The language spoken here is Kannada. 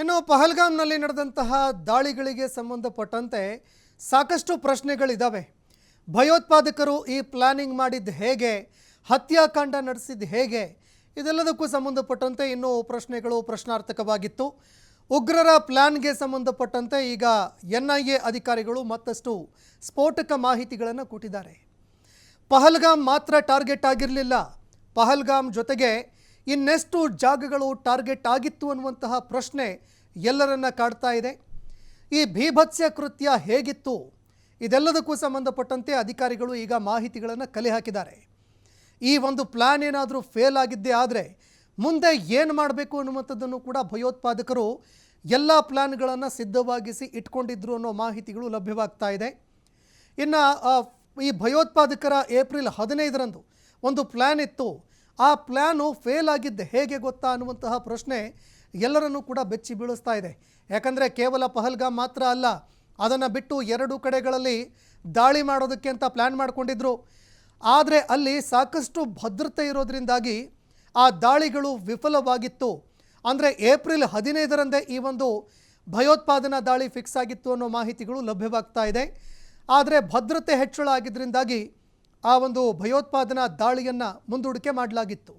ಇನ್ನು ಪಹಲ್ಗಾಮ್ನಲ್ಲಿ ನಡೆದಂತಹ ದಾಳಿಗಳಿಗೆ ಸಂಬಂಧಪಟ್ಟಂತೆ ಸಾಕಷ್ಟು ಪ್ರಶ್ನೆಗಳಿದ್ದಾವೆ. ಭಯೋತ್ಪಾದಕರು ಈ ಪ್ಲಾನಿಂಗ್ ಮಾಡಿದ್ದು ಹೇಗೆ, ಹತ್ಯಾಕಾಂಡ ನಡೆಸಿದ್ದು ಹೇಗೆ, ಇದೆಲ್ಲದಕ್ಕೂ ಸಂಬಂಧಪಟ್ಟಂತೆ ಇನ್ನೂ ಪ್ರಶ್ನೆಗಳು ಪ್ರಶ್ನಾರ್ಥಕವಾಗಿತ್ತು. ಉಗ್ರರ ಪ್ಲಾನ್ಗೆ ಸಂಬಂಧಪಟ್ಟಂತೆ ಈಗ NIA ಅಧಿಕಾರಿಗಳು ಮತ್ತಷ್ಟು ಸ್ಫೋಟಕ ಮಾಹಿತಿಗಳನ್ನು ಕೊಟ್ಟಿದ್ದಾರೆ. ಪಹಲ್ಗಾಮ್ ಮಾತ್ರ ಟಾರ್ಗೆಟ್ ಆಗಿರಲಿಲ್ಲ, ಪಹಲ್ಗಾಮ್ ಜೊತೆಗೆ ಇನ್ನೆಷ್ಟು ಜಾಗಗಳು ಟಾರ್ಗೆಟ್ ಆಗಿತ್ತು ಅನ್ನುವಂತಹ ಪ್ರಶ್ನೆ ಎಲ್ಲರನ್ನ ಕಾಡ್ತಾ ಇದೆ. ಈ ಭೀಭತ್ಸ ಕೃತ್ಯ ಹೇಗಿತ್ತು, ಇದೆಲ್ಲದಕ್ಕೂ ಸಂಬಂಧಪಟ್ಟಂತೆ ಅಧಿಕಾರಿಗಳು ಈಗ ಮಾಹಿತಿಗಳನ್ನು ಕಲೆ ಹಾಕಿದ್ದಾರೆ. ಈ ಒಂದು ಪ್ಲಾನ್ ಏನಾದರೂ ಫೇಲ್ ಆಗಿದ್ದೇ ಆದರೆ ಮುಂದೆ ಏನು ಮಾಡಬೇಕು ಅನ್ನುವಂಥದ್ದನ್ನು ಕೂಡ ಭಯೋತ್ಪಾದಕರು ಎಲ್ಲ ಪ್ಲಾನ್ಗಳನ್ನು ಸಿದ್ಧವಾಗಿಸಿ ಇಟ್ಕೊಂಡಿದ್ರು ಅನ್ನೋ ಮಾಹಿತಿಗಳು ಲಭ್ಯವಾಗ್ತಾ ಇದೆ. ಇನ್ನು ಈ ಭಯೋತ್ಪಾದಕರ ಏಪ್ರಿಲ್ 15ರಂದು ಒಂದು ಪ್ಲ್ಯಾನ್ ಇತ್ತು. ಆ ಪ್ಲ್ಯಾನು ಫೇಲ್ ಆಗಿದ್ದೆ ಹೇಗೆ ಗೊತ್ತಾ ಅನ್ನುವಂತಹ ಪ್ರಶ್ನೆ ಎಲ್ಲರನ್ನೂ ಕೂಡ ಬೆಚ್ಚಿ ಬೀಳಿಸ್ತಾ ಇದೆ. ಯಾಕಂದರೆ ಕೇವಲ ಪಹಲ್ಗಾಮ್ ಮಾತ್ರ ಅಲ್ಲ, ಅದನ್ನು ಬಿಟ್ಟು 2 ಕಡೆಗಳಲ್ಲಿ ದಾಳಿ ಮಾಡೋದಕ್ಕೆ ಅಂತ ಪ್ಲ್ಯಾನ್ ಮಾಡಿಕೊಂಡಿದ್ರು. ಆದರೆ ಅಲ್ಲಿ ಸಾಕಷ್ಟು ಭದ್ರತೆ ಇರೋದ್ರಿಂದಾಗಿ ಆ ದಾಳಿಗಳು ವಿಫಲವಾಗಿತ್ತು. ಅಂದರೆ ಏಪ್ರಿಲ್ 15ರಂದೇ ಈ ಒಂದು ಭಯೋತ್ಪಾದನಾ ದಾಳಿ ಫಿಕ್ಸ್ ಆಗಿತ್ತು ಅನ್ನೋ ಮಾಹಿತಿಗಳು ಲಭ್ಯವಾಗ್ತಾ ಇದೆ. ಆದರೆ ಭದ್ರತೆ ಹೆಚ್ಚಳ ಆಗಿದ್ದರಿಂದಾಗಿ ಆ ಒಂದು ಭಯೋತ್ಪಾದನಾ ದಾಳಿಯನ್ನು ಮುಂದೂಡಿಕೆ ಮಾಡಲಾಗಿತ್ತು.